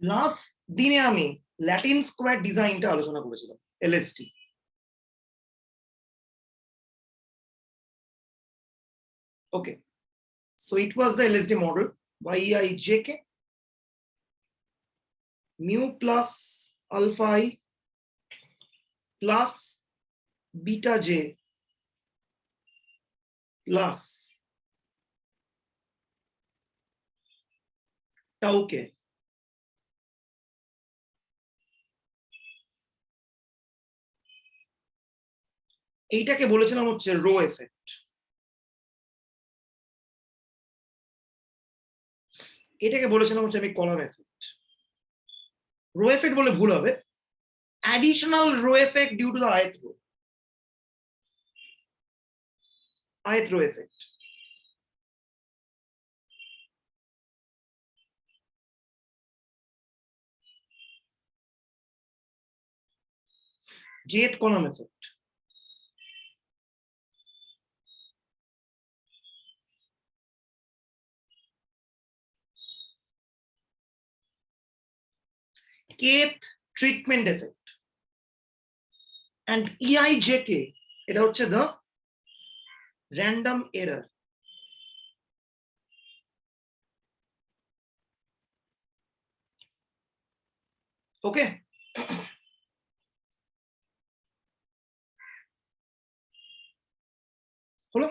Last দিনে আমি Latin square ডিজাইনটা আলোচনা করেছিলাম, LSD. Okay, so it was the LSD model, YIJK, mu plus alpha I plus beta J plus tau K. এইটাকে বলেছিলাম হচ্ছে রো এফেক্ট। এটাকে বলেছিলাম হচ্ছে আমি কলাম এফেক্ট। রো এফেক্ট বলে ভুল হবে, additional row effect due to the ith row, ith row effect. jth column effect. kth treatment effect. And EIJK, এটা হচ্ছে the random error. Okay, হলো?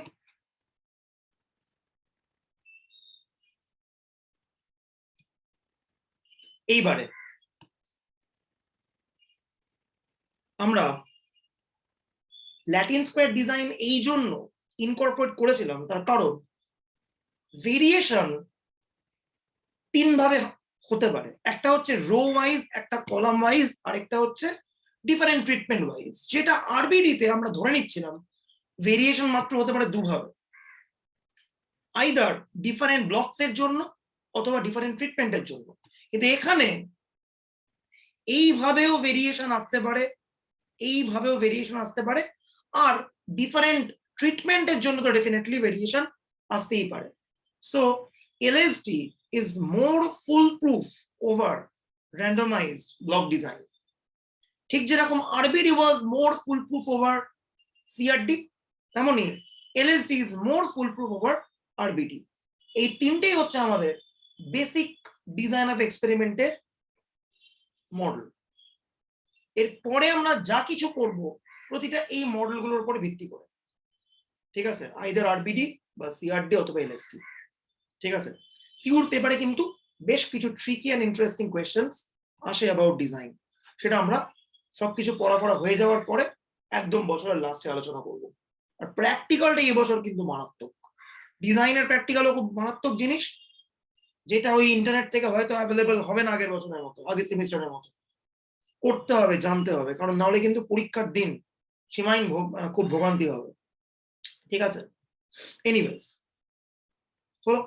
এইবারে আমরা ল্যাটিন স্কোয়ার ডিজাইন এই জন্য ইনকর্পোরেট করেছিলাম, তার কারণ ভেরিয়েশন তিন ভাবে হতে পারে। একটা হচ্ছে রো ওয়াইজ, একটা কলাম ওয়াইজ, আর একটা হচ্ছে ডিফারেন্ট ট্রিটমেন্ট ওয়াইজ। যেটা আরবিডি তে আমরা ধরে নিচ্ছিলাম ভেরিয়েশন মাত্র হতে পারে দুভাবে, আইদার ডিফারেন্ট ব্লকস এর জন্য অথবা ডিফারেন্ট ট্রিটমেন্টের জন্য। কিন্তু এখানে এইভাবেও ভেরিয়েশন আসতে পারে, এইভাবেও ভেরিয়েশন আসতে পারে, আর ডিফারেন্ট ট্রিটমেন্টের জন্য তো ডেফিনেটলি ভেরিয়েশন আসতেই পারে। So LSD is more foolproof over randomized block design. ঠিক যেরকম RBD was more foolproof over CRD, তেমনি LSD is more foolproof over RBD. এই তিনটেই হচ্ছে আমাদের বেসিক ডিজাইন অফ এক্সপেরিমেন্টের মডেল। এরপরে আমরা যা কিছু করব প্রতিটা এই মডেলগুলোর উপর ভিত্তি করে, ঠিক আছে, আইদার আরবিডি বা সিআরডি অথবা এলএসডি। ঠিক আছে, সিউর পেপারে কিন্তু বেশ কিছু ট্রিকি অ্যান্ড ইন্টারেস্টিং কোয়েশ্চেন্স আসে অ্যাবাউট ডিজাইন। সেটা আমরা সবকিছু পড়া হয়ে যাওয়ার পরে একদম বছরের লাস্টে আলোচনা করব। আর প্র্যাকটিক্যালটা এই বছর কিন্তু মারাত্মক। ডিজাইনের প্র্যাকটিক্যালও খুব মারাত্মক জিনিস, যেটা ওই ইন্টারনেট থেকে হয়তো অ্যাভেলেবল হবে না আগের বছরের মতো, আগের সেমিস্টারের মতো। করতে হবে, জানতে হবে, কারণ নাহলে কিন্তু পরীক্ষার দিন সীমাহীন খুব ভোগান্তি হবে। ঠিক আছে, এনিওয়েজ হলো।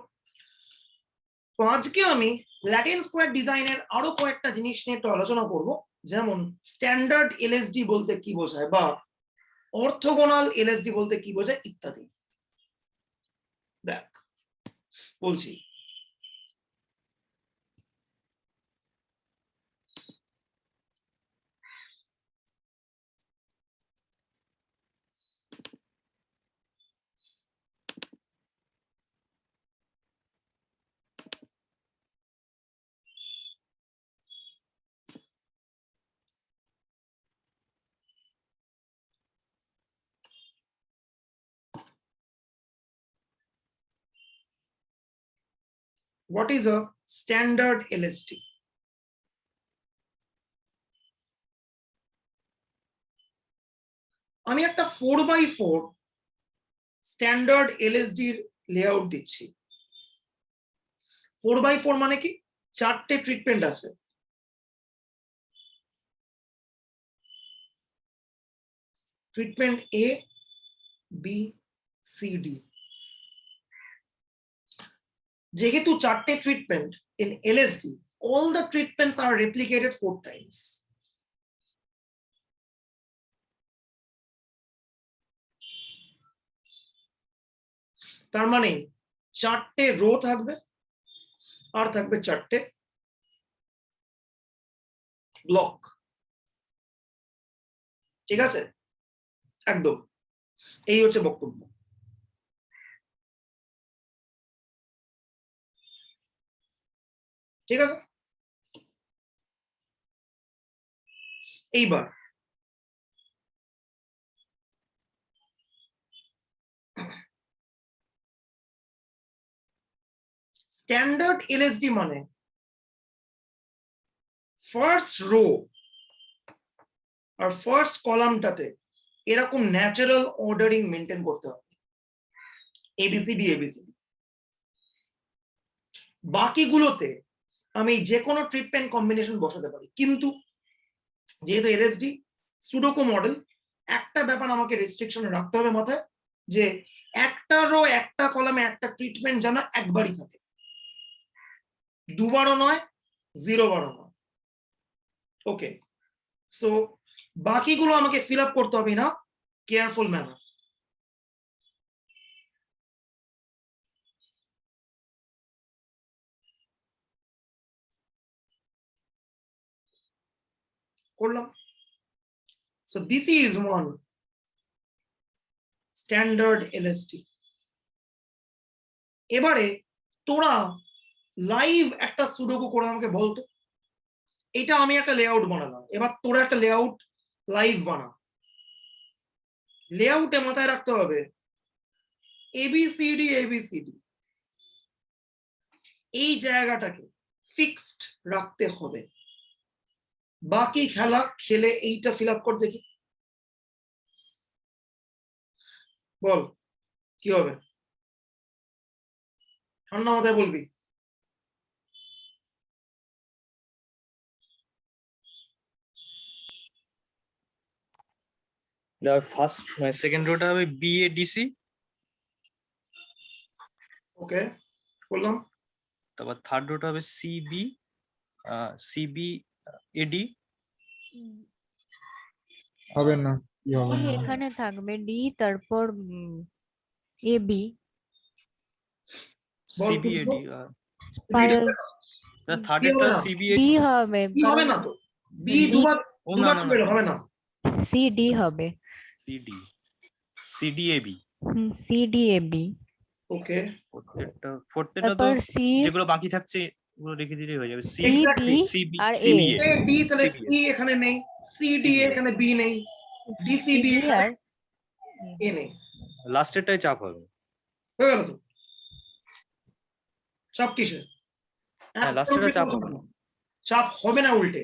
তো আজকে আমি ল্যাটিন স্কোয়ার ডিজাইনের আরো কয়েকটা জিনিস নিয়ে একটু আলোচনা করব, যেমন স্ট্যান্ডার্ড এলএসডি বলতে কি বোঝায় বা অর্থোগোনাল এলএসডি বলতে কি বোঝায় ইত্যাদি। দেখ বলছি, what is a standard LSD? আমি একটা 4x4 স্ট্যান্ডার্ড এলএসডি এর লেআউট দিচ্ছি। 4x4 মানে কি? চারটে ট্রিটমেন্ট আছে। ট্রিটমেন্ট এ, বি, সি, ডি। যেহেতু চারটে treatment in LSD, all the treatments are replicated 4 times. তার মানে চারটে রো থাকবে আর থাকবে চারটে ব্লক। ঠিক আছে, একদম এই হচ্ছে বক্তব্য। ঠিক আছে, এইবার স্ট্যান্ডার্ড এলএসডি মানে ফার্স্ট রো আর ফার্স্ট কলামটাতে এরকম ন্যাচারাল অর্ডারিং মেনটেন করতে হবে, এবিসিডি এবিসিডি। বাকিগুলোতে আমি যে কোনো ট্রিটমেন্ট কম্বিনেশন বসাতে পারি, কিন্তু যেহেতু এলএসডি সুডোকো মডেল, একটা ব্যাপার আমাকে রেস্ট্রিকশনে রাখতে হবে মাথায়, যে একটা রো একটা কলামে একটা ট্রিটমেন্ট যেন একবারই থাকে, দুবারও নয়, 0 বারও নয়। ওকে, সো বাকিগুলো আমাকে ফিল আপ করতে হবে না কেয়ারফুল ম্যানার। করলাম। So this is one standard LSD. এবারে তোরা লাইভ একটা সুডোকু করে আমাকে বলতো, এটা আমি একটা লেআউট বানালাম, এবার তোরা একটা লেআউট লাইভ বানা। লেআউটে মাথায় রাখতে হবে এবিসিডি এবিসিডি, এই জায়গাটাকে ফিক্সড রাখতে হবে। বাকি খেলা খেলে এইটা ফিল আপ কর দেখি, বল কি হবে, ঠান্ডা মাথায় বলবি। ফার্স্ট সেকেন্ড রোটা হবে বিএডিসি, ওকে বললাম। তারপর থার্ড রোটা হবে সিবিএডি। হবে না, কি হবে ডি না? এখানে থাকবে, ডি তারপর এবি, বল সিবিএডি থার্ড কি হবে একটা না? সিবিএডি ডি হবে, কি হবে না তো, বি D- দুবার ও না দুবার না চলে হবে না। সি ডি হবে, সিডি সিডিএবি। সি ডি এবি, ওকে, ফোর্থটা তো তারপর সি যেগুলো বাকি থাকছে ওগুলো রেখে দিলেই হয়ে যাবে। C C Exactly. B CB আর এ, সিবিএ এ ডি তাহলে CBA সি এখানে নেই, সি ডি CBA এখানে বি নেই, D C C D D আর এ নেই, লাস্টেরটাই চাপ হবে। হয়ে গেল তো? চাপ কিসে? হ্যাঁ লাস্টেরটা চাপ হবে। চাপ হবে না, উল্টে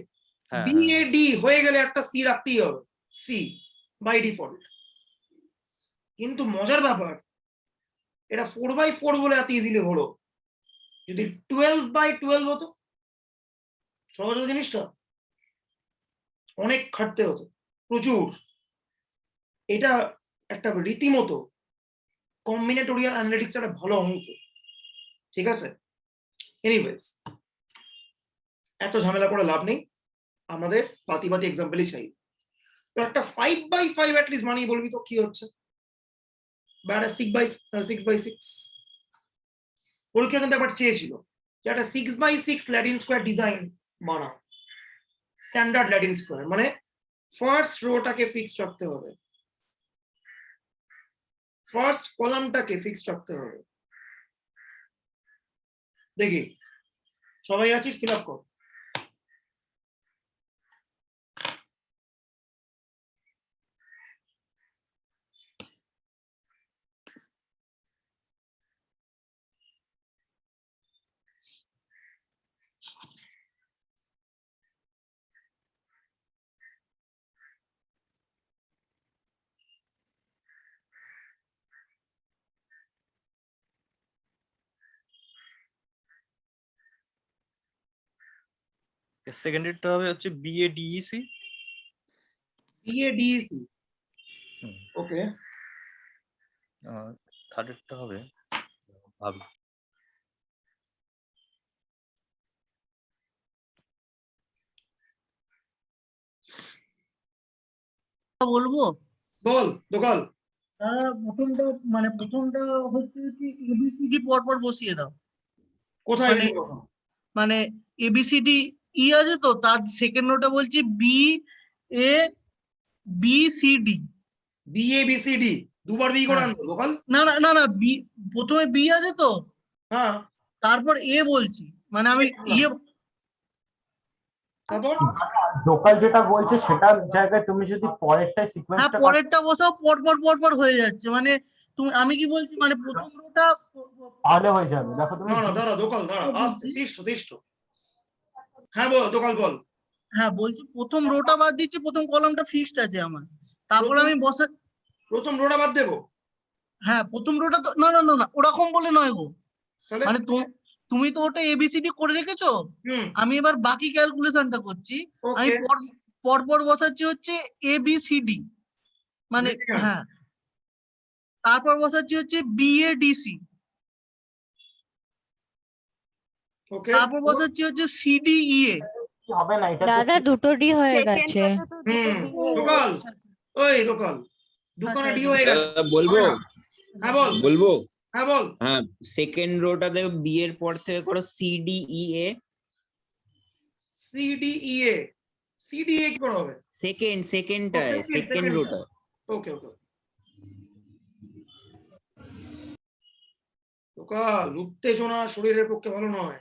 হ্যাঁ বি এ ডি হয়ে গেলে একটা সি রাখতেই হবে, সি বাই ডিফল্ট। কিন্তু মজার ব্যাপার, এটা 4/4 বলে এত ইজিলি হলো, যদি 12/12 হতো, সহজ হতো জিনিসটা, অনেক খাটতে হতো, প্রচুর। এটা একটা রীতিমতো কম্বিনেটোরিয়াল অ্যানালিটিক্স একটা ভালো অঙ্ক, ঠিক আছে। এনিওয়েজ, এত ঝামেলা করে লাভ নেই, আমাদের পাতি পাতি এক্সাম্পলই চাই। তো একটা 5/5 অ্যাটলিস্ট মানিয়ে বলবি তো কি হচ্ছে, বা একটা 6/6 পরীক্ষা কিন্তু একবার চেয়েছিল যে একটা 6/6 ল্যাটিন স্কোয়ার ডিজাইন বানাও, স্ট্যান্ডার্ড ল্যাটিন স্কোয়ার, মানে ফার্স্ট রোটাকে ফিক্সড রাখতে হবে, ফার্স্ট কলামটাকে ফিক্সড রাখতে হবে। দেখি সবাই আছিস, ফিল আপ কর। সেকেন্ডেরটা হবে হচ্ছে বিএডিইসি, বিএডিসি, হুম। ওকে, থার্ডেরটা হবে ভাবি বলবো বল দোকাল। প্রথমটা প্রথমটা হচ্ছে কি এবিসিডি পরপর বসিয়ে দাও, কোথায় মানে- গেলি কথা? মানে এবিসিডি ই আছে তো, তার সেকেন্ড রোটা বলছি B A B C D. B A B C D দুবার বি করে হ্যাঁ। আনবো গোপাল? না না না না, বি প্রথমে বি আছে তো, হ্যাঁ, তারপর এ বলছি, মানে আমি ইয়ে। তারপর লোকাল যেটা বলছে সেটার জায়গায় তুমি যদি পরেরটাই হ্যাঁ, সিকোয়েন্সটা পরেরটা বসাও, পর পর পর পর হয়ে যাচ্ছে, মানে তুমি, আমি কি বলছি, মানে প্রথম রোটা তাহলে হয়ে যাবে। দেখো তুমি না না দাঁড়া গোপাল দাঁড়া, আস্তে তিষ্ঠ। হ্যাঁ বল গোপাল বল। হ্যাঁ বলছি, প্রথম রোটা বাদ দিচ্ছি, প্রথম কলামটা ফিক্সড আছে আমার, তারপর প্রথম- আমি বসা। প্রথম রোটা বাদ দেবো? হ্যাঁ, প্রথম রোটা তো না না না না, ওরকম বলে নয় গো, তাহলে মানে তুমি তো ওটা এবিসিডি করে রেখেছো, হুম, আমি এবার বাকি ক্যালকুলেশনটা করছি। আমি ওকে, পর পর বসাচ্ছি হচ্ছে এবিসিডি, মানে হ্যাঁ, তারপর বসাচ্ছি হচ্ছে বিএডিসি, ওকে, তারপর বসাচ্ছি হচ্ছে সিডিইএ। হবে না, এটা দাদা দুটো ডি হয়ে গেছে। হুম, গোপাল, ওই গোপাল দুখানা আচ্ছা, ডি হয়ে গেছে। বলবো হবে না। হ্যাঁ বল, বলবো হ্যাঁ বল। হ্যাঁ, সেকেন্ড রোটা দেখো, বি এর পর থেকে করো সিডিইএ। সিডিইএ, সিডিএ কি করে হবে? সেকেন্ডটা সেকেন্ড রোটা। ওকে ওকে, গোপাল উত্তেজনা শরীরের পক্ষে ভালো নয়।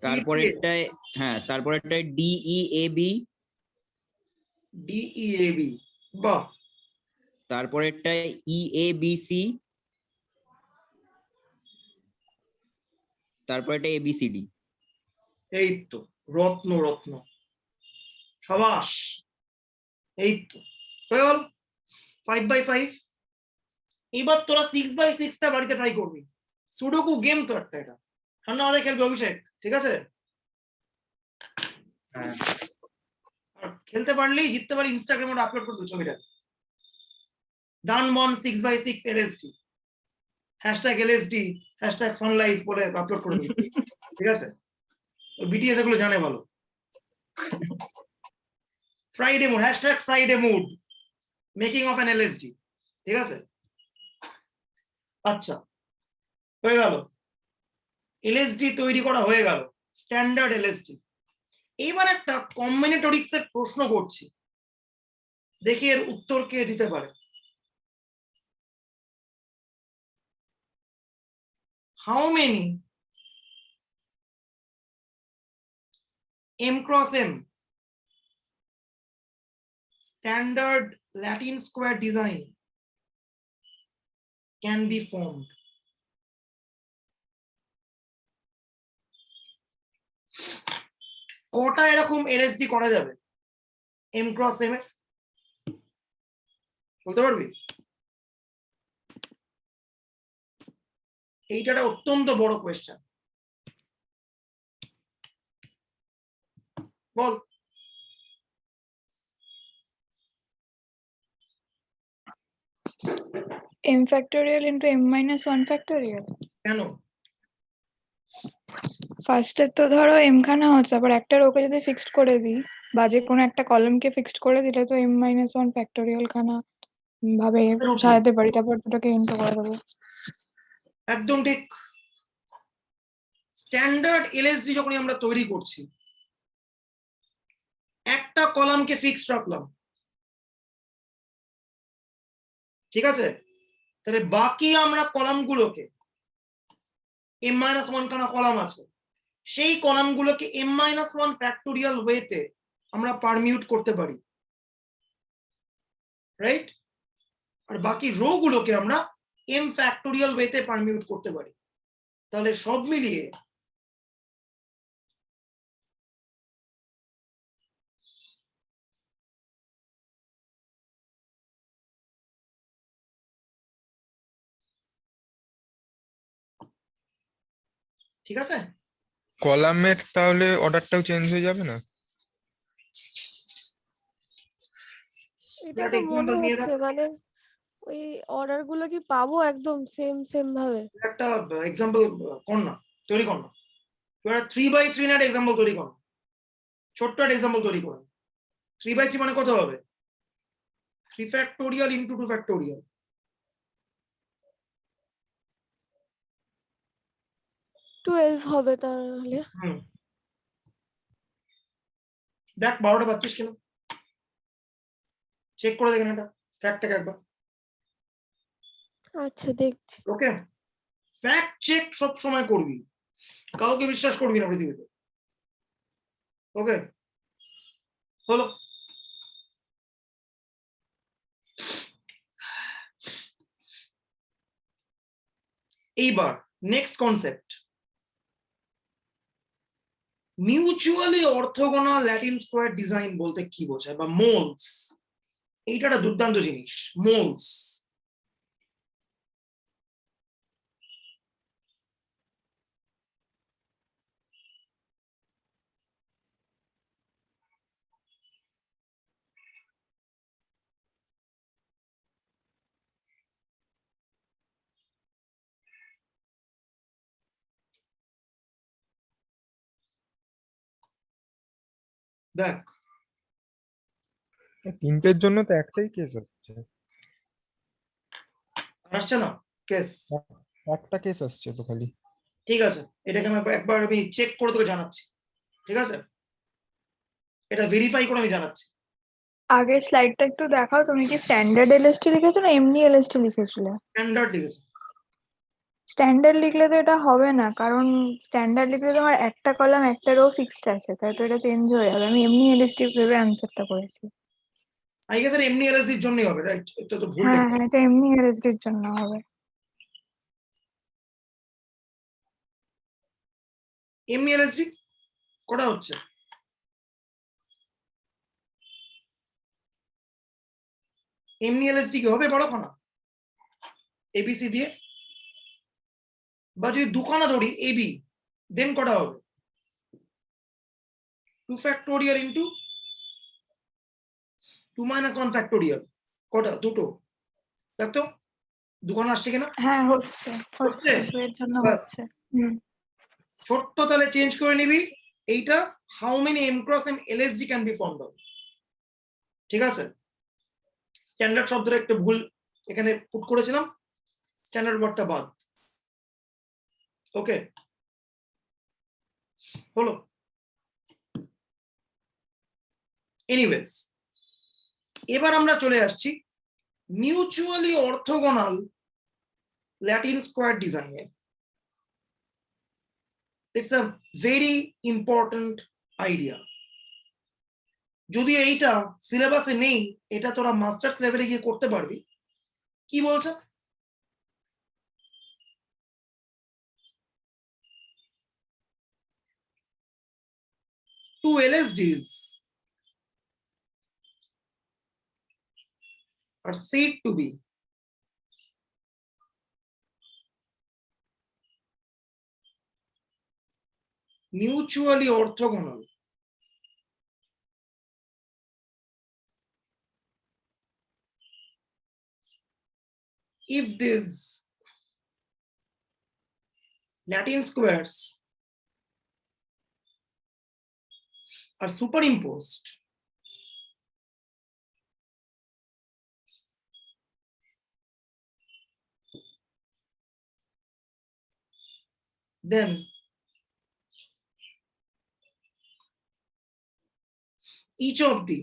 তারপরেরটায় হ্যাঁ, তারপরেরটায় ডিইএবি। ডিইএবি, বাহ, তারপরেরটায় ইএবিসি। তারপরেরটা এবিসিডি। এই তো রত্ন রত্ন, সাবাস, এই তো হয়ে গেল 5x5। এবার তোরা 6x6টা বাড়িতে ট্রাই করবি, সুডোকু গেম তো একটা, এটা ঠান্ডা মাথায় খেলবে অভিষেক, ঠিক আছে? হ্যাঁ। আর খেলতে পারলেই জিততে পারি, ইনস্টাগ্রামে আপলোড করে দেবো ছবিটা, ডান মন 6x6 LSD, hashtag LSD, hashtag fun life বলে আপলোড করে দেবো, ঠিক আছে? বিটিএস এগুলো জানে ভালো। Friday mood, hashtag Friday mood, making of an LSD, ঠিক আছে? আচ্ছা, হয়ে গেল, এলএসডি তৈরি করা হয়ে গেল, স্ট্যান্ডার্ড এলএসডি। এইবার একটা কম্বিনেটরিক্স এর প্রশ্ন করছি, দেখি এর উত্তর কে দিতে পারে। How many m cross m standard Latin square design can be formed? কটা এরকম এলএসডি করা যাবে m cross m এ, বলতে পারবি? এইটা একটা অত্যন্ত বড় কোয়েশ্চেন, বল। m factorial into m minus 1 factorial। কেন? ফার্স্টে তো ধরো m খানা হচ্ছে, তারপর একটা রোকে যদি ফিক্সড করে দিই, বা যে কোনো একটা কলামকে ফিক্সড করে দিলে তো m minus 1 factorial খানা ভাবে Absolutely. সাজাতে পারি, তারপর দুটোকে ইন্টু করে দেবো। একদম ঠিক। স্ট্যান্ডার্ড এলএসডি যখনই আমরা তৈরি করছি, একটা কলামকে ফিক্সড রাখলাম, ঠিক আছে? তাহলে বাকি আমরা কলামগুলোকে, m-1 খানা কলাম আছে, সেই কলামগুলোকে m-1 ফ্যাক্টোরিয়াল ওয়েতে আমরা পারমিউট করতে পারি, রাইট? আর বাকি রো গুলোকে আমরা m ফ্যাক্টোরিয়াল ওয়েতে পারমিউট করতে পারি। তাহলে সব মিলিয়ে ঠিক আছে? কলামের তাহলে অর্ডারটাও চেঞ্জ হয়ে যাবে না? এটা একটা তো মনে example দিয়ে হচ্ছে দাও। মানে ওই অর্ডার গুলো কি পাবো একদম সেম ভাবে? একটা এক্সাম্পল কর না, তৈরি কর না, তুই একটা 3x3 এর এক্সাম্পল তৈরি কর, ছোট্ট একটা এক্সাম্পল তৈরি কর। 3x3 মানে কত হবে? 3 ফ্যাক্টোরিয়াল ইন্টু 2 ফ্যাক্টোরিয়াল। 12 হবে তাহলে। হুম দেখ 12টা পাচ্ছিস কিনা চেক করে দেখেন এটা ফ্যাক্টটাকে একবার আচ্ছা দেখছি। ওকে ফ্যাক্ট চেক সব সময় করবি কাউকে বিশ্বাস করবি না পৃথিবীতে ওকে হলো এইবার next concept mutually orthogonal Latin square design বলতে কি বোঝায় বা মোলস এইটা একটা দুর্দান্ত জিনিস মোলস দেখ তিনটের জন্য তো একটাই কেস আসছে, আসছে না কেস একটা কেস আসছে তো খালি। ঠিক আছে এটাকে আমি একবার আমি চেক করে তোকে জানাচ্ছি ঠিক আছে এটা ভেরিফাই করে আমি জানাচ্ছি আগের স্লাইডটা একটু দেখাও, তুমি কি স্ট্যান্ডার্ড এলএসটি লিখেছো না এমনি এলএসটি লিখেছিলে? স্ট্যান্ডার্ড লিখেছে স্ট্যান্ডার্ড লিখলে তো এটা হবে না, কারণ স্ট্যান্ডার্ড লিখলে তোমার একটা কলাম একটা রো ফিক্সড আছে, তাই তো এটা চেঞ্জ হয়ে যাবে। আমি এমনি এলএসটি ভেবে অ্যান্সারটা করেছি। আই গেস এমনি এলএসডির জন্যই হবে রাইট এটা তো ভুল হ্যাঁ হ্যাঁ, এটা এমনি এলএসটির জন্য হবে। এমনি এলএসডি কটা হচ্ছে এমনি এলএসডি কি হবে বড়খানা এবিসি দিয়ে বা যদি দুখানা ধরি এবি দেন কটা হবে 2 ফ্যাক্টোরিয়াল ইন্টু 2 মাইনাস 1 ফ্যাক্টোরিয়াল কটা দুটো দেখ তো দুখানা আসছে কিনা হ্যাঁ হচ্ছে হচ্ছে? হচ্ছে, এর জন্য বাস। হচ্ছে। হুম ছোট্ট তাহলে চেঞ্জ করে নিবি এইটা how many M cross M LSD can be formed out ঠিক আছে স্ট্যান্ডার্ড শব্দটা একটু ভুল এখানে পুট করেছিলাম স্ট্যান্ডার্ড ওয়ার্ডটা বাদ ওকে হলো এনিওয়েজ এবার আমরা চলে আসছি মিউচুয়ালি অর্থোগোনাল ল্যাটিন স্কোয়ার ডিজাইনে it's a very important idea যদি এইটা সিলেবাসে নেই এটা তোরা মাস্টার্স লেভেলে গিয়ে করতে পারবি কি বলছো two LSDs are said to be mutually orthogonal if these Latin squares are superimposed then each of the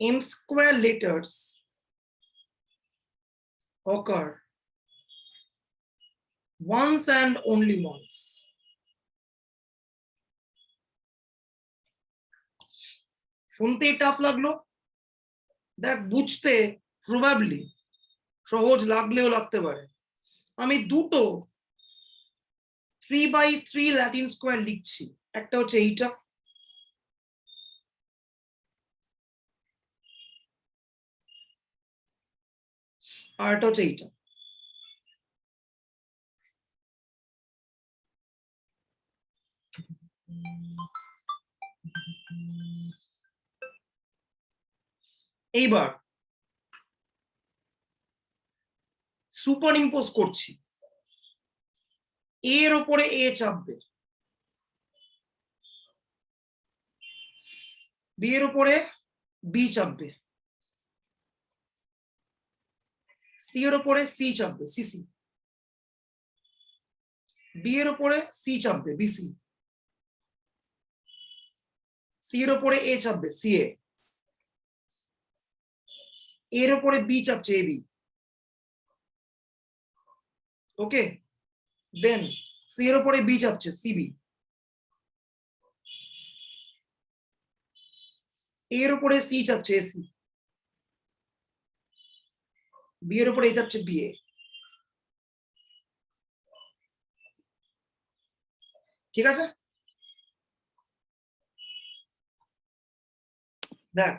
m square letters occur once and only once. শুনতে টাফ লাগলো দেখ বুঝতে প্রবাবলি সহজ লাগলেও লাগতে পারে আমি দুটো 3x3 ল্যাটিন স্কোয়ার লিখছি একটা হচ্ছে এইটা আর একটা হচ্ছে এইটা এইবার সুপার ইম্পোজ করছি এর উপরে এ চাপবে বি এর উপরে বি চাপবে সি এর উপরে সি চাপবে সিসি বি এর উপরে সি চাপবে বিসি, সি এর উপরে এ চাপবে সিএ, এর উপরে বি চাপছে এবি। ওকে, দেন সি এর উপরে বি চাপছে সিবি, এর উপরে সি চাপছে এসি, বি এর উপরে এ চাপছে বিএ। ঠিক আছে, দেখ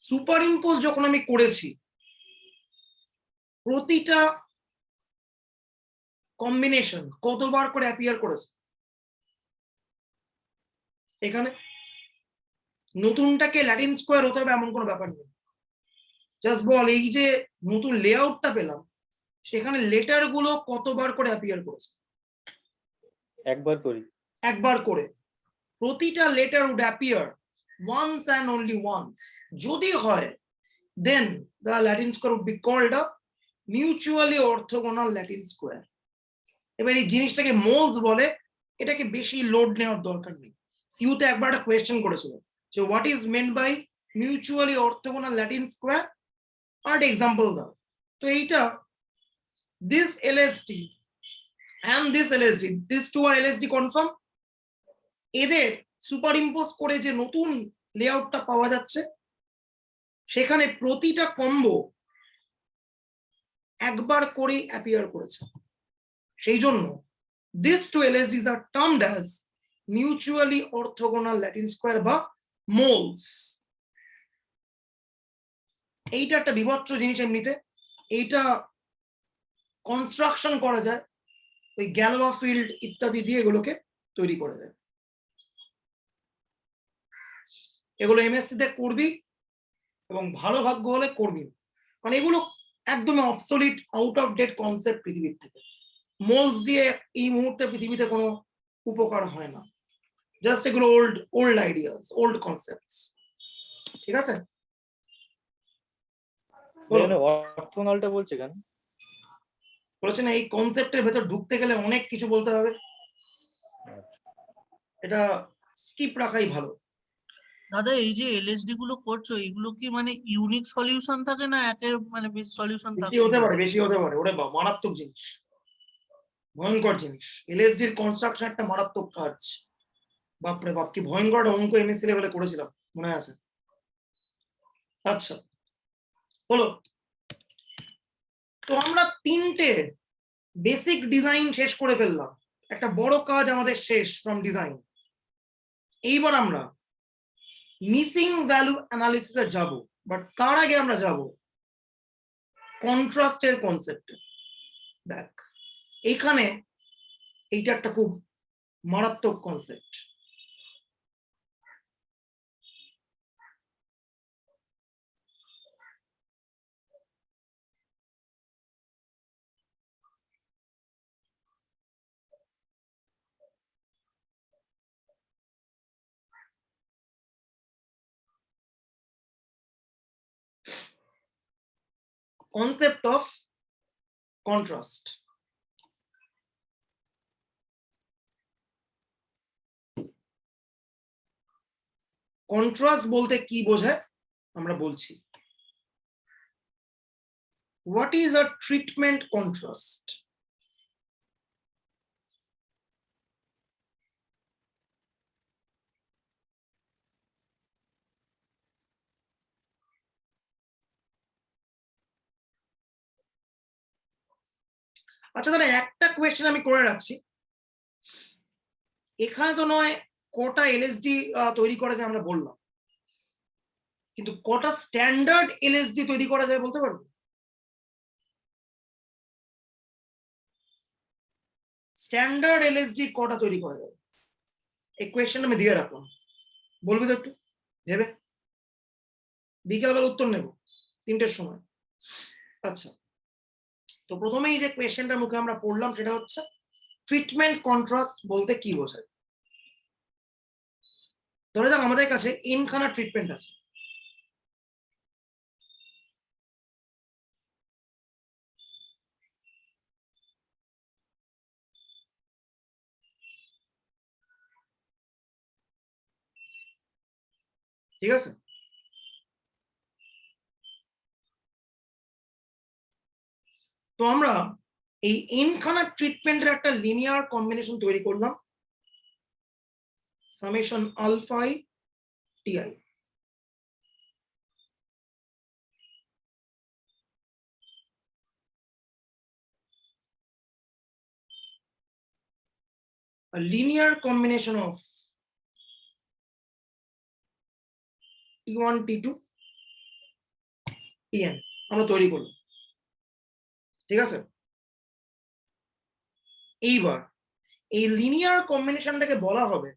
সুপার ইম্পোজ যখন আমি করেছি, প্রতিটা কম্বিনেশন কতবার করে অ্যাপিয়ার করেছে এখানে। নতুনটাকে ল্যাটিন স্কোয়ার হতে হবে এমন কোনো ব্যাপার নেই, জাস্ট বল এই যে নতুন লেআউটটা পেলাম সেখানে লেটার গুলো কতবার করে অ্যাপিয়ার করেছে। একবার করি। একবার করে। প্রতিটা letter would appear once and only once. যদি হয় then the Latin square would be called a mutually orthogonal Latin square. এবার এই জিনিসটাকে মোলস বলে, এটাকে বেশি লোড নেওয়ার দরকার নেই। সিইউতে একবার একটা কোয়েশ্চেন করেছিল যে what is meant by mutually orthogonal Latin square, আর এক্সাম্পল দাও। তো এইটা this LSD and this LSD, these two are LSD confirm. এদের সুপার ইম্পোজ করে যে নতুন লেআউটটা পাওয়া যাচ্ছে সেখানে প্রতিটা কম্বো একবার করে অ্যাপিয়ার করেছে, সেই জন্য these two LSDs are termed as mutually orthogonal Latin square বা moles. এইটা একটা বিভৎস জিনিস এমনিতে, এইটা কনস্ট্রাকশন করা যায় ওই গ্যালোয়া ফিল্ড ইত্যাদি দিয়ে এগুলোকে তৈরি করে দেয়। এগুলো এমএসসি তে করবি এবং ভালো ভাগ্য হলে করবি, কারণ এগুলো একদম obsolete out of date concept পৃথিবীর থেকে। মোলস দিয়ে এই মুহূর্তে পৃথিবীতে কোনো উপকার হয় না, জাস্ট এগুলো ওল্ড আইডিয়াস, ওল্ড কনসেপ্টস। ঠিক আছে, অর্থোগোনালটা বলছে কেন? বলেছে না এই কনসেপ্টের ভেতর ঢুকতে গেলে অনেক কিছু বলতে হবে, এটা স্কিপ রাখাই ভালো। দাদা এই যে এলএসডি গুলো করছো এগুলো কি মানে ইউনিক সলিউশন থাকে না একের মানে বেশি সলিউশন থাকে? বেশি হতে পারে, বেশি হতে পারে। ওরে বাবা, মারাত্মক জিনিস, ভয়ঙ্কর জিনিস। এলএসডির কনস্ট্রাকশন একটা মারাত্মক কাজ। বাপরে বাপ, কি ভয়ঙ্কর অঙ্ক এমএসসি লেভেলে করেছিলাম, মনে আছে? আচ্ছা হলো, তো আমরা তিনটে বেসিক ডিজাইন শেষ করে ফেললাম, একটা বড় কাজ আমাদের শেষ ফ্রম ডিজাইন। এইবার আমরা মিসিং ভ্যালু অ্যানালিসিসে যাব, বাট তার আগে আমরা যাব কন্ট্রাস্টের কনসেপ্টে। দেখ এইখানে এইটা একটা খুব মারাত্মক concept. Concept of contrast. Contrast বলতে কি বোঝায় আমরা বলছি। What is a treatment contrast? আচ্ছা তাহলে একটা কোয়েশ্চেন আমি করে রাখছি, এখানে তো নয় কটা এলএসডি তৈরি করা যায় আমরা বললাম, কিন্তু কটা স্ট্যান্ডার্ড এলএসডি তৈরি করা যায় বলতে পারবো? স্ট্যান্ডার্ড এলএসডি কটা তৈরি করা যাবে? এই কোয়েশ্চেন আমি দিয়ে রাখলাম, বলবি তো একটু ভেবে? বিকেলবেলা উত্তর নেব 3টের সময়। আচ্ছা, তো প্রথমেই যে কোয়েশ্চেনটার মুখে আমরা পড়লাম সেটা হচ্ছে ট্রিটমেন্ট কন্ট্রাস্ট বলতে কি বোঝায়। ধরে যাক আমাদের কাছে n খানা ট্রিটমেন্ট আছে, ঠিক আছে? তো আমরা এই n খানা ট্রিটমেন্টের একটা লিনিয়ার কম্বিনেশন তৈরি করলাম, summation alpha i ti। A linear combination of T1 T2 Tn আমরা তৈরি করব, ঠিক আছে? এইবার এই লিনিয়ার কম্বিনেশনটাকে বলা হবে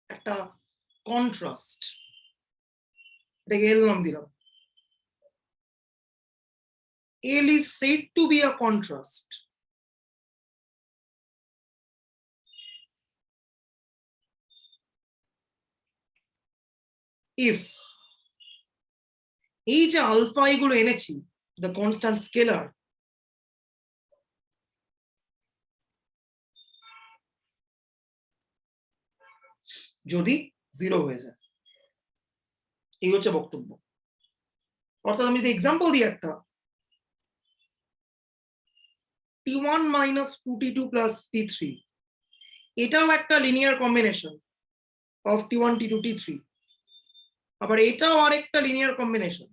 একটা কন্ট্রাস্ট। এটাকে এল নাম দিলাম। L is said to be a contrast if এই যে আলফা এগুলো এনেছি, the constant scalar, যদি 0 হয়ে যায়। এই হচ্ছে বক্তব্য। অর্থাৎ আমি যদি এক্সাম্পল দিই একটা, T1 minus 2T2 plus T3, এটাও একটা linear combination of T1 T2 T3, আবার এটাও আরেকটা লিনিয়ার কম্বিনেশন।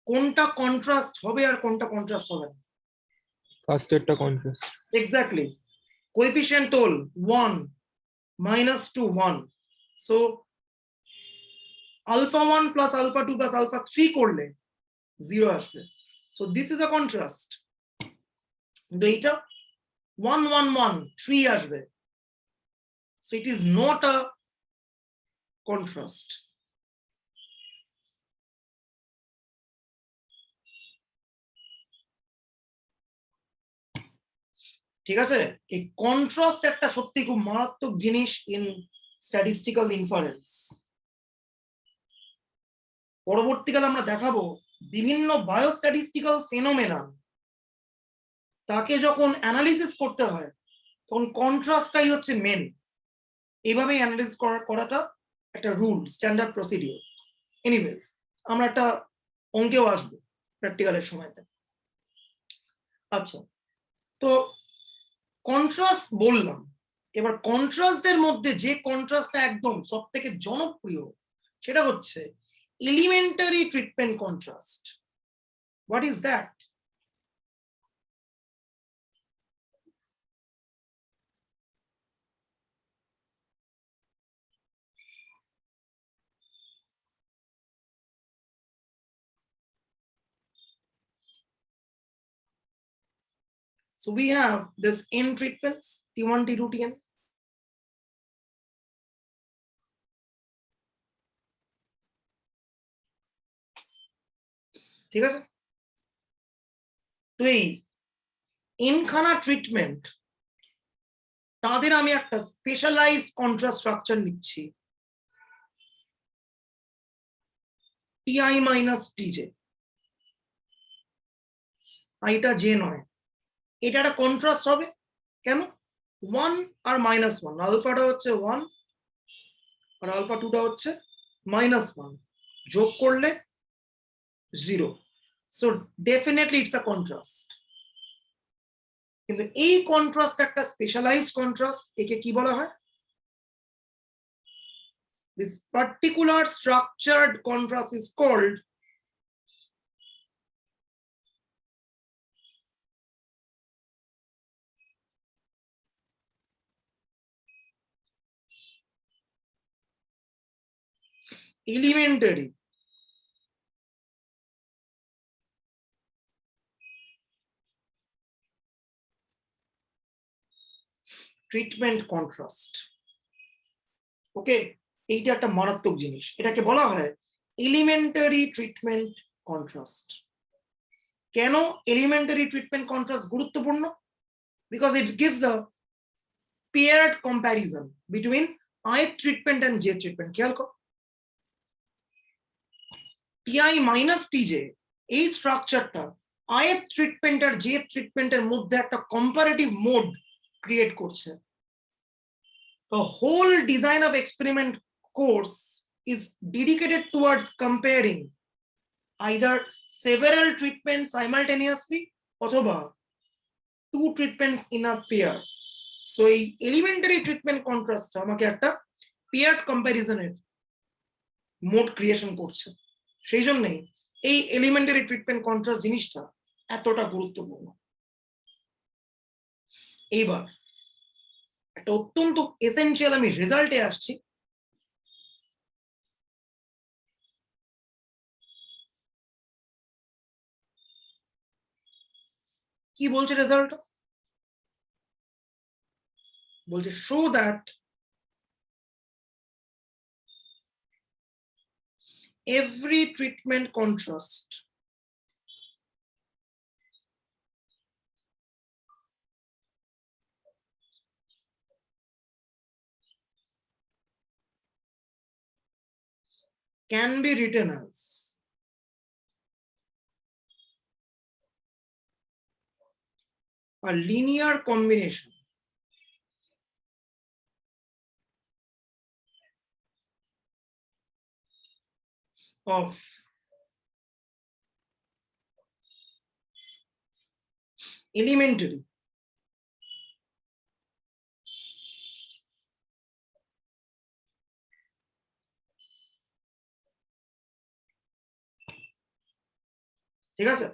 কোনটা কন্ট্রাস্ট হবে আর কোনটা কন্ট্রাস্ট হবে না? ফার্স্ট এরটা কন্ট্রাস্ট। এক্স্যাক্টলি। কোএফিশিয়েন্ট হোল 1 minus 2 1, so alpha 1 plus alpha 2 plus alpha 3 করলে 0 আসবে। So this is a contrast. কিন্তু এটা 1 1 1 3 আসবে, so it is not a contrast. ঠিক আছে? এই কন্ট্রাস্ট একটা সত্যি খুব মারাত্মক জিনিস ইন স্ট্যাটিস্টিক্যাল ইনফারেন্স। পরবর্তীকালে আমরা দেখাবো বিভিন্ন বায়োস্ট্যাটিস্টিক্যাল ফেনোমেনন তাকে যখন অ্যানালিসিস করতে হয় তখন কন্ট্রাস্টটাই হচ্ছে মেন। এইভাবেই অ্যানালিসিস করাটা একটা রুল, স্ট্যান্ডার্ড প্রসিডিওর। এনিওয়েজ, আমরা একটা অঙ্কেও আসবো প্র্যাকটিক্যালের সময়তে। আচ্ছা, তো কন্ট্রাস্ট বললাম। এবার কন্ট্রাস্টের মধ্যে যে কন্ট্রাস্টটা একদম সব থেকে জনপ্রিয় সেটা হচ্ছে elementary treatment contrast. What is that? So we have this n treatments, T1, T2, Tn. ঠিক আছে? তো এই n খানা ট্রিটমেন্ট, তাদের আমি একটা স্পেশালাইজড কন্ট্রাস্ট স্ট্রাকচার নিচ্ছি, Ti minus Tj। এটা জে নয়, এটা একটা কন্ট্রাস্ট হবে। কেন? 1 আর -1, আলফাটা হচ্ছে 1 আর আলফা 2টা হচ্ছে -1, যোগ করলে 0। So definitely it's a contrast. কিন্তু এই কন্ট্রাস্ট একটা স্পেশালাইজড কন্ট্রাস্ট। একে কি বলা হয়? This particular structured contrast is called elementary treatment contrast. Okay, এইটা একটা মারাত্মক জিনিস। এটাকে বলা হয় এলিমেন্টারি ট্রিটমেন্ট কন্ট্রাস্ট। কেন এলিমেন্টারি ট্রিটমেন্ট কন্ট্রাস্ট গুরুত্বপূর্ণ? Because it gives a paired comparison between ith treatment and j treatment. খেয়াল করো, Ti minus Tj এই স্ট্রাকচারটা ith ট্রিটমেন্ট আর j ট্রিটমেন্টের মধ্যে একটা কম্পারেটিভ মোড ক্রিয়েট করছে। The whole design of experiment course is dedicated towards comparing either several treatments simultaneously অথবা two treatments in a pair. So এই elementary treatment contrast আমাকে একটা paired comparison এর mode creation করছে, সেই জন্যই এই এলিমেন্টারি ট্রিটমেন্ট কন্ট্রাস্ট জিনিসটা এতটা গুরুত্বপূর্ণ। এইবার একটা অত্যন্ত এসেনশিয়াল, আমি রেজাল্টে আসছি। কি বলছে রেজাল্ট? বলছে show that every treatment contrast can be written as a linear combination of elementary ঠিক আছে?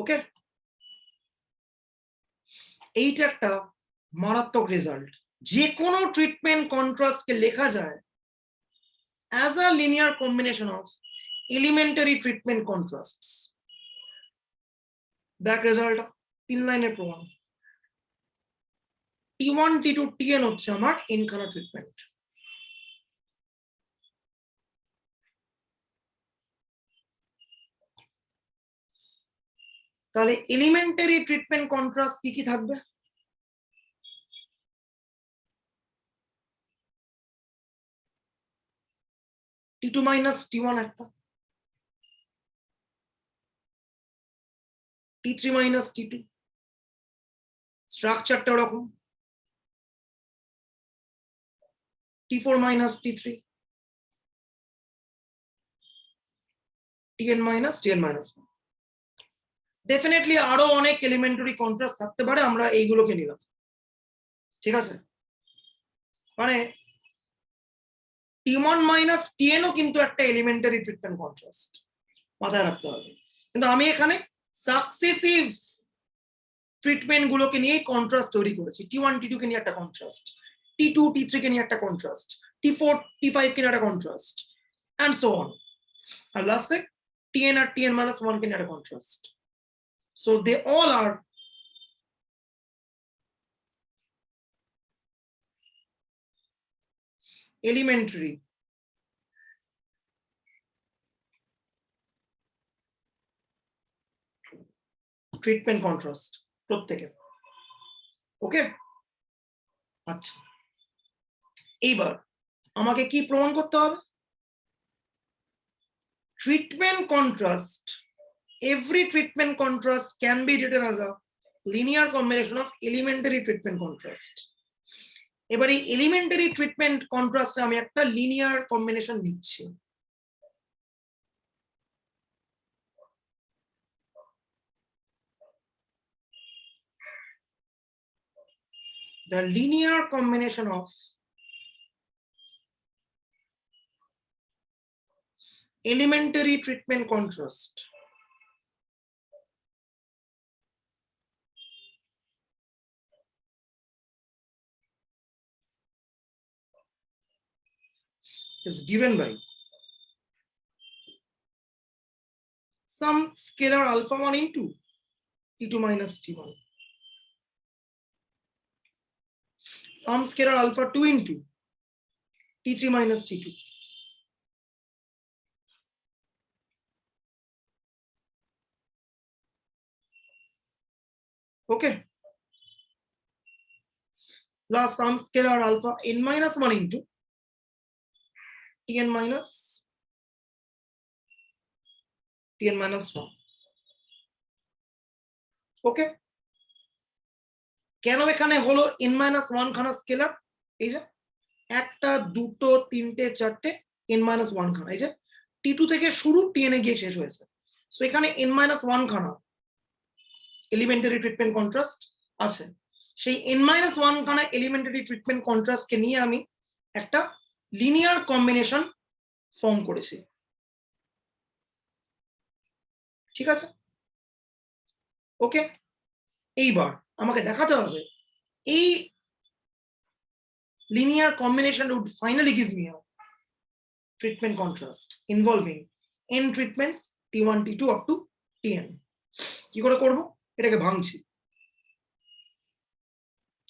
ওকে, এইটা একটা মারাত্মক রেজাল্ট। যে কোনো ট্রিটমেন্ট কন্ট্রাস্টকে লেখা যায় as a linear combination of elementary treatment contrasts. দেখ রেজাল্ট, 3 লাইনের প্রমাণ। T1, T2, Tn হচ্ছে আমার ইনখানা ট্রিটমেন্ট। তাহলে এলিমেন্টারি ট্রিটমেন্ট কন্ট্রাস্ট কি কি থাকবে? T2 মাইনাস T1 একটা, T3 মাইনাস T2, স্ট্রাকচারটা ওরকম, T4 minus T3, Tn minus Tn minus. Definitely আরো অনেক এলিমেন্টারি কন্ট্রাস্ট থাকতে পারে, আমরা এইগুলোকে নিলাম, ঠিক আছে? মানে T1 মাইনাস Tn ও কিন্তু একটা এলিমেন্টারি ট্রিটমেন্ট কন্ট্রাস্ট, মাথায় রাখতে হবে। কিন্তু আমি এখানে সাকসেসিভ ট্রিটমেন্ট গুলোকে নিয়ে কন্ট্রাস্ট তৈরি করেছি। T1 T2 কে নিয়ে একটা কন্ট্রাস্ট, T2 T3 কে নিয়ে একটা কন্ট্রাস্ট, T4 T5 কে নিয়ে একটা কন্ট্রাস্ট, এন্ড সো অন। আর লাস্টে Tn আর Tn minus 1 কে নিয়ে একটা contrast. So they all are elementary treatment contrast প্রত্যেকে। ওকে, আচ্ছা এইবার আমাকে কি প্রমাণ করতে হবে? Treatment contrast, every treatment contrast can be written as a linear combination of elementary treatment contrast. এবারে এলিমেন্টারি ট্রিটমেন্ট কন্ট্রাস্টে আমি একটা লিনিয়ার কম্বিনেশন নিচ্ছি। The linear combination of elementary treatment contrast is given by some scalar alpha 1 into T2 minus T1, some scalar alpha 2 into T3 minus T2, okay, plus some scalar alpha n minus 1 into Tn minus tn minus 1. ওকে, কেন এখানে হলো n minus 1 খানা scalar? এই যে একটা, দুটো, তিনটে, চারটে, n minus 1 খানা, এই যে t2 থেকে শুরু tn এ গিয়ে শেষ হয়েছে। সো এখানে n minus 1 খানা এলিমেন্টারি ট্রিটমেন্ট কন্ট্রাস্ট আছে। সেই n minus 1 খানা এলিমেন্টারি ট্রিটমেন্ট কন্ট্রাস্ট কে নিয়ে আমি একটা লিনিয়ার কম্বিনেশন ফর্ম করেছি। ঠিক আছে, ওকে। এইবার আমাকে দেখাতে হবে এই linear combination would finally give me a treatment contrast involving n treatments t1 t2 up to tn. কি করে করব? এটাকে ভাঙছি,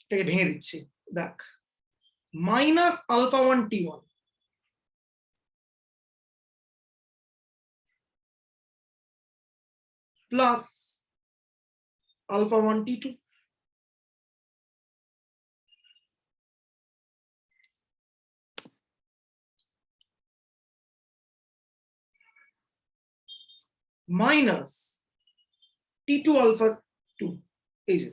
এটাকে ভেঙে দিচ্ছি। দেখ, minus alpha 1 t1 plus alpha 1 t2 minus t2 alpha 2। এই যে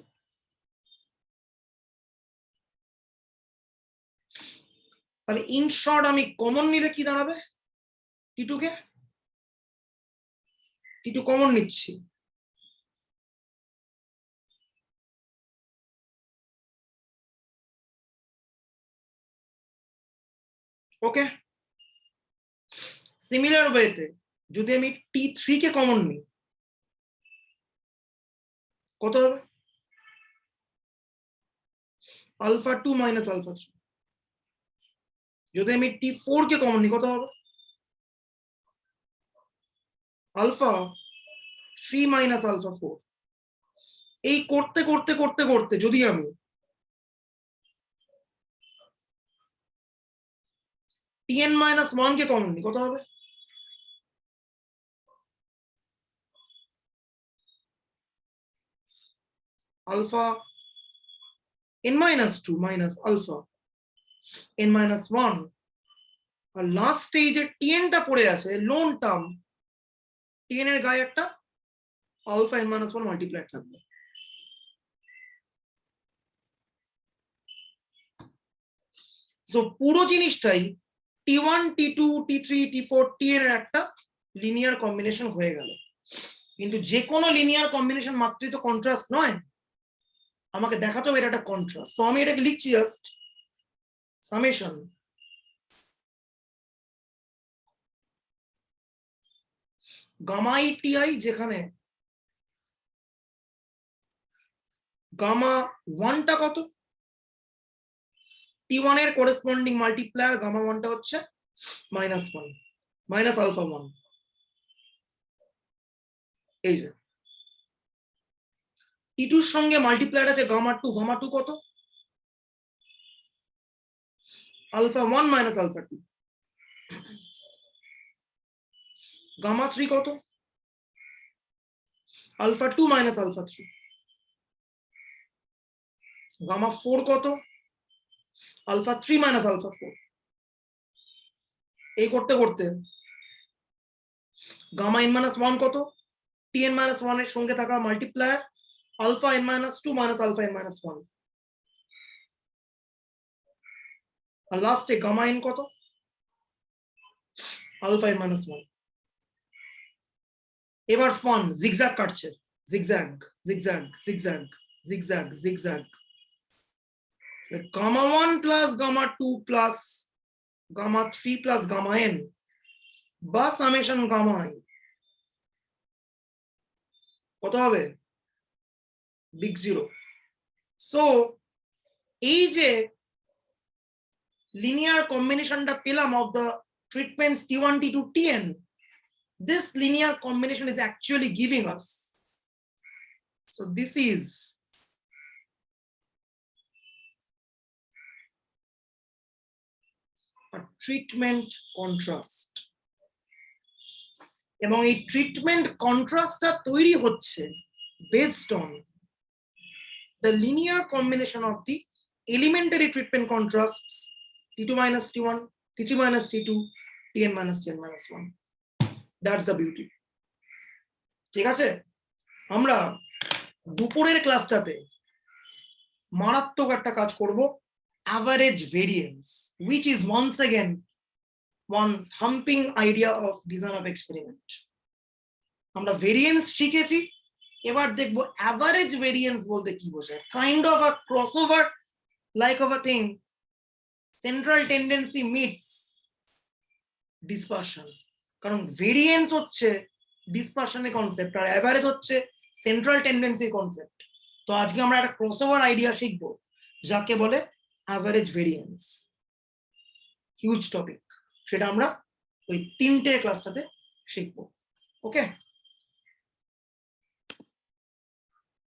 তাহলে ইন শর্ট আমি কমন নিলে কি দাঁড়াবে? t2 কে t2 কমন নিচ্ছি, ওকে। সিমিলার ওয়েতে যদি আমি t3 কে কমন নিই, কত হবে? Alpha 2 minus alpha 3। যদি আমি t4 কে কমন নিই, কত হবে? Alpha 3 minus alpha 4। এই করতে করতে করতে করতে যদি আমি tn মাইনাস 1 কে কমন নিই, কত হবে? Alpha n minus 2 minus alpha n minus 1, আর লাস্ট স্টেজে tn টা পড়ে আছে লোন টার্ম, tn এর গায়ে একটা আলফা n minus 1 মাল্টিপ্লাইড থাকবে। সো পুরো জিনিসটাই t1 t2 t3 t4 tn এর একটা লিনিয়ার কম্বিনেশন হয়ে গেল। কিন্তু যে কোনো লিনিয়ার কম্বিনেশন মাত্রই তো কন্ট্রাস্ট নয়, আমাকে দেখাতে হবে এটা একটা কন্ট্রাস্ট। তো আমি এটাকে লিখছি জাস্ট সামেশন গামা ই টিআই, যেখানে গামা 1 টা কত? t1 এর করেসপন্ডিং মাল্টিপ্লায়ার গামা 1 টা হচ্ছে মাইনাস 1 মাইনাস আলফা 1। এই যে t2 এর সঙ্গে মাল্টিপ্লায়ার আছে গামা 2, গামা 2 কত? Alpha 1 minus alpha 2। গামা 3 কত? Alpha 2 minus alpha 3। গামা 4 কত? Alpha 3 minus alpha 4। এই করতে করতে গামা n মাইনাস 1 কত? tn মাইনাস 1 এর সঙ্গে থাকা multiplier alpha n minus 2 minus alpha n minus 1। আর লাস্টে গামা n কত? Alpha n minus 1। এবার ফান জিগজ্যাগ কাটছে, zigzag zigzag zigzag zigzag zigzag. Gamma 1 plus gamma 2 plus gamma 3 plus gamma n বা সামেশন গামা i কত হবে? Big zero. So এই যে লিনিয়ার কম্বিনেশনটা পেলাম of the treatments t1 t2 tn, this linear combination is actually giving us, so this is a treatment contrast, এবং এই treatment কন্ট্রাস্টটা তৈরি হচ্ছে based on the linear combination of the elementary treatment contrasts t2 minus t1 t3 minus t2 tn minus 1. That's the beauty. ঠিক আছে? আমরা দুপুরের ক্লাসটাতে মারাত্মক একটা কাজ করব, average variance, which is once again one thumping idea of design of experiment. আমরা variance শিখেছি, এবার দেখবো অ্যাভারেজ ভেরিয়েন্স বলতে কি বোঝায়। Kind of a crossover like of a thing, central tendency meets dispersion. কারণ ভেরিয়েন্স হচ্ছে ডিসপারশনের কনসেপ্ট আর অ্যাভারেজ হচ্ছে সেন্ট্রাল টেন্ডেন্সির কনসেপ্ট। তো আজকে আমরা একটা ক্রসওভার আইডিয়া শিখবো যাকে বলে অ্যাভারেজ ভেরিয়েন্স। হিউজ টপিক, সেটা আমরা ওই 3টে ক্লাসটাতে শিখবো। ওকে।